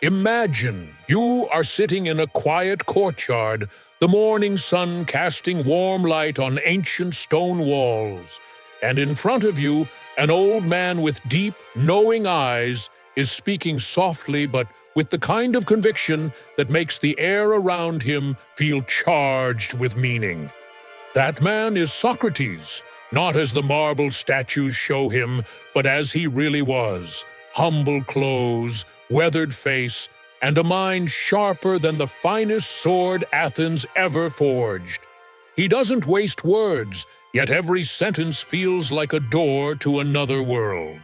Imagine you are sitting in a quiet courtyard, the morning sun casting warm light on ancient stone walls, and in front of you, an old man with deep, knowing eyes is speaking softly but with the kind of conviction that makes the air around him feel charged with meaning. That man is Socrates, not as the marble statues show him, but as he really was: humble clothes, weathered face, and a mind sharper than the finest sword Athens ever forged. He doesn't waste words, yet every sentence feels like a door to another world.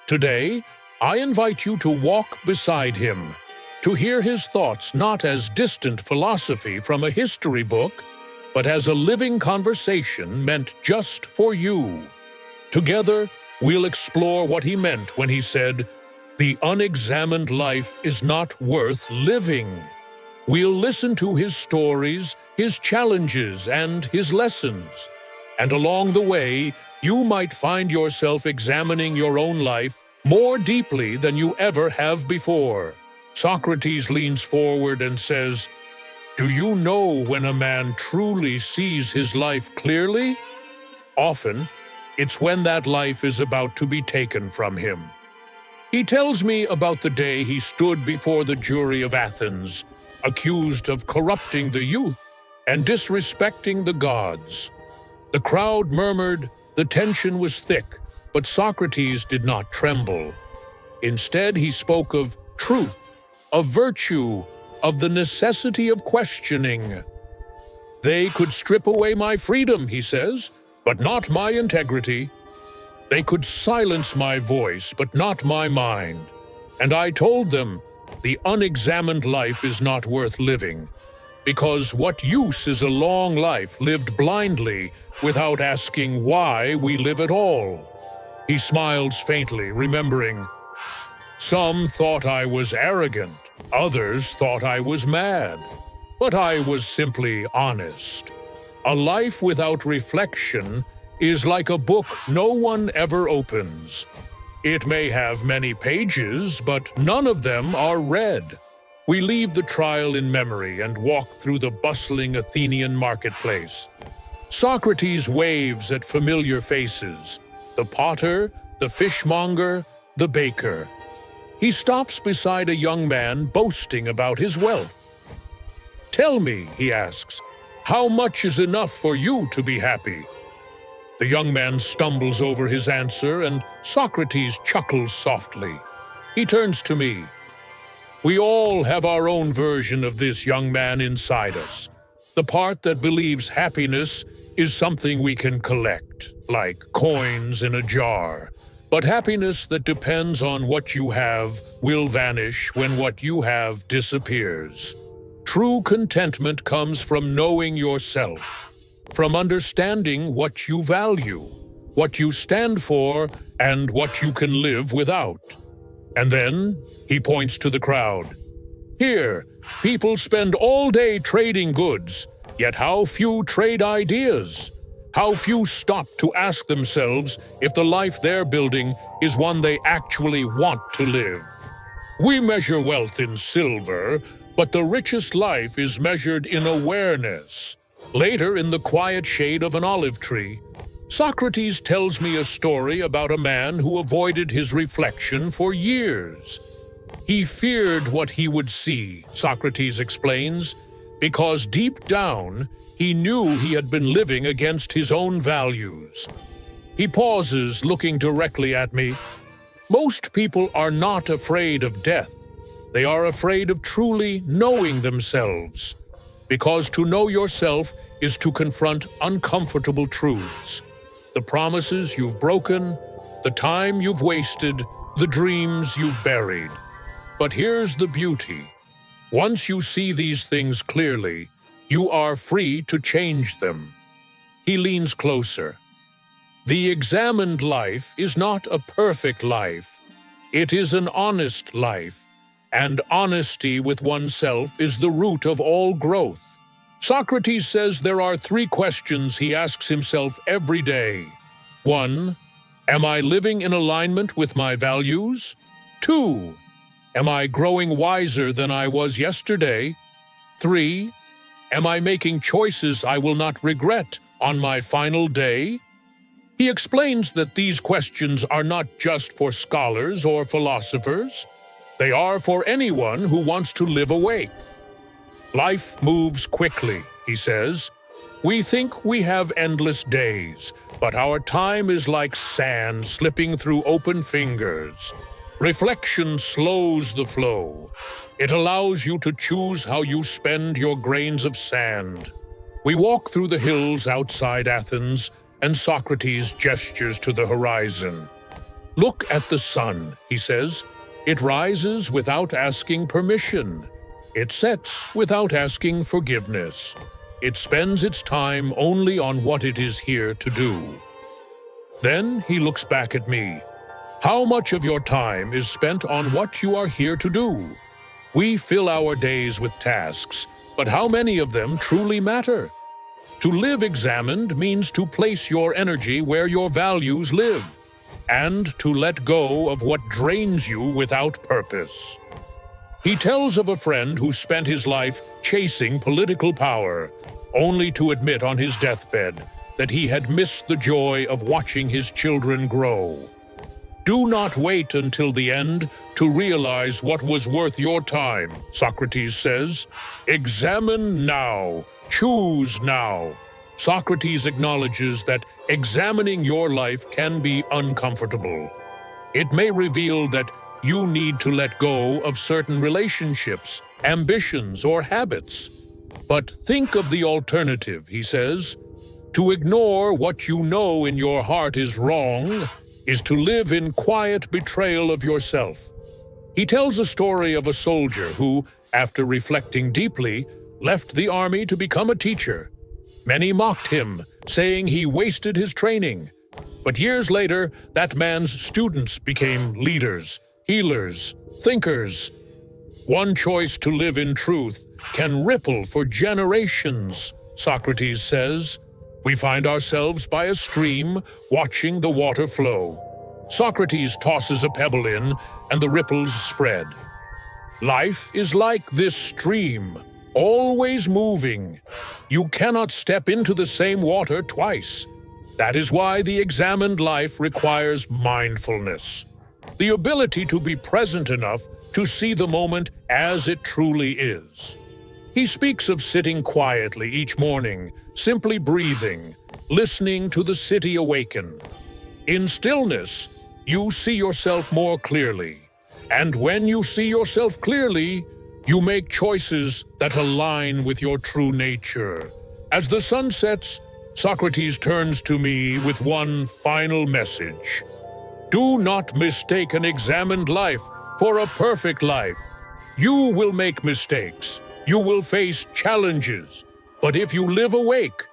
Today, I invite you to walk beside him, to hear his thoughts not as distant philosophy from a history book, but as a living conversation meant just for you. Together, we'll explore what he meant when he said, "The unexamined life is not worth living." We'll listen to his stories, his challenges, and his lessons. And along the way, you might find yourself examining your own life more deeply than you ever have before. Socrates leans forward and says, "Do you know when a man truly sees his life clearly? Often, it's when that life is about to be taken from him." He tells me about the day he stood before the jury of Athens, accused of corrupting the youth and disrespecting the gods. The crowd murmured, the tension was thick, but Socrates did not tremble. Instead, he spoke of truth, of virtue, of the necessity of questioning. "They could strip away my freedom," he says, "but not my integrity. They could silence my voice, but not my mind. And I told them, the unexamined life is not worth living, because what use is a long life lived blindly without asking why we live at all?" He smiles faintly, remembering, "Some thought I was arrogant, others thought I was mad, but I was simply honest. A life without reflection is like a book no one ever opens. It may have many pages, but none of them are read." We leave the trial in memory and walk through the bustling Athenian marketplace. Socrates waves at familiar faces: the potter, the fishmonger, the baker. He stops beside a young man boasting about his wealth. "Tell me," he asks, "how much is enough for you to be happy?" The young man stumbles over his answer, and Socrates chuckles softly. He turns to me. "We all have our own version of this young man inside us. The part that believes happiness is something we can collect, like coins in a jar. But happiness that depends on what you have will vanish when what you have disappears. True contentment comes from knowing yourself, from understanding what you value, what you stand for, and what you can live without." And then he points to the crowd. "Here, people spend all day trading goods, yet how few trade ideas? How few stop to ask themselves if the life they're building is one they actually want to live? We measure wealth in silver, but the richest life is measured in awareness." Later, in the quiet shade of an olive tree, Socrates tells me a story about a man who avoided his reflection for years. He feared what he would see, Socrates explains, because deep down, he knew he had been living against his own values. He pauses, looking directly at me. "Most people are not afraid of death. They are afraid of truly knowing themselves. Because to know yourself is to confront uncomfortable truths. The promises you've broken, the time you've wasted, the dreams you've buried. But here's the beauty. Once you see these things clearly, you are free to change them." He leans closer. "The examined life is not a perfect life. It is an honest life. And honesty with oneself is the root of all growth." Socrates says there are 3 questions he asks himself every day. 1. Am I living in alignment with my values? 2. Am I growing wiser than I was yesterday? 3. Am I making choices I will not regret on my final day? He explains that these questions are not just for scholars or philosophers. They are for anyone who wants to live awake. Life moves quickly, he says. We think we have endless days, but our time is like sand slipping through open fingers. Reflection slows the flow. It allows you to choose how you spend your grains of sand. We walk through the hills outside Athens, and Socrates gestures to the horizon. Look at the sun, he says. It rises without asking permission. It sets without asking forgiveness. It spends its time only on what it is here to do. Then he looks back at me. How much of your time is spent on what you are here to do? We fill our days with tasks, but how many of them truly matter? To live examined means to place your energy where your values live, and to let go of what drains you without purpose. He tells of a friend who spent his life chasing political power, only to admit on his deathbed that he had missed the joy of watching his children grow. Do not wait until the end to realize what was worth your time, Socrates says. Examine now. Choose now. Socrates acknowledges that examining your life can be uncomfortable. It may reveal that you need to let go of certain relationships, ambitions, or habits. But think of the alternative, he says. To ignore what you know in your heart is wrong is to live in quiet betrayal of yourself. He tells a story of a soldier who, after reflecting deeply, left the army to become a teacher. Many mocked him, saying he wasted his training. But years later, that man's students became leaders, healers, thinkers. One choice to live in truth can ripple for generations, Socrates says. We find ourselves by a stream, watching the water flow. Socrates tosses a pebble in, and the ripples spread. Life is like this stream, always moving. You cannot step into the same water twice. That is why the examined life requires mindfulness, the ability to be present enough to see the moment as it truly is. He speaks of sitting quietly each morning, simply breathing, listening to the city awaken. In stillness, you see yourself more clearly. And when you see yourself clearly, you make choices that align with your true nature. As the sun sets, Socrates turns to me with one final message. Do not mistake an examined life for a perfect life. You will make mistakes. You will face challenges. But if you live awake,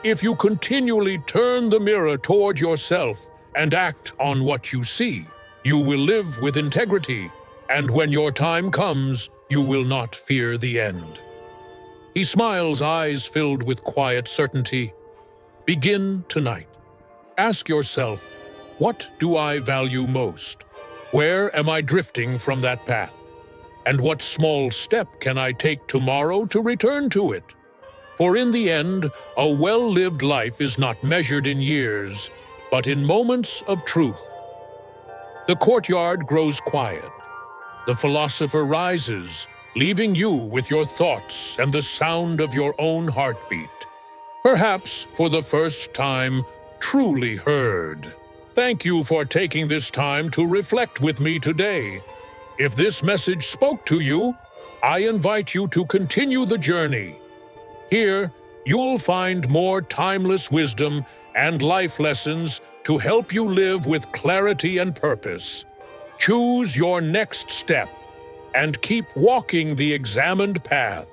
if you continually turn the mirror toward yourself and act on what you see, you will live with integrity, and when your time comes, you will not fear the end. He smiles, eyes filled with quiet certainty. Begin tonight. Ask yourself, what do I value most? Where am I drifting from that path? And what small step can I take tomorrow to return to it? For in the end, a well-lived life is not measured in years, but in moments of truth. The courtyard grows quiet. The philosopher rises, leaving you with your thoughts and the sound of your own heartbeat. Perhaps for the first time, truly heard. Thank you for taking this time to reflect with me today. If this message spoke to you, I invite you to continue the journey. Here, you'll find more timeless wisdom and life lessons to help you live with clarity and purpose. Choose your next step and keep walking the examined path.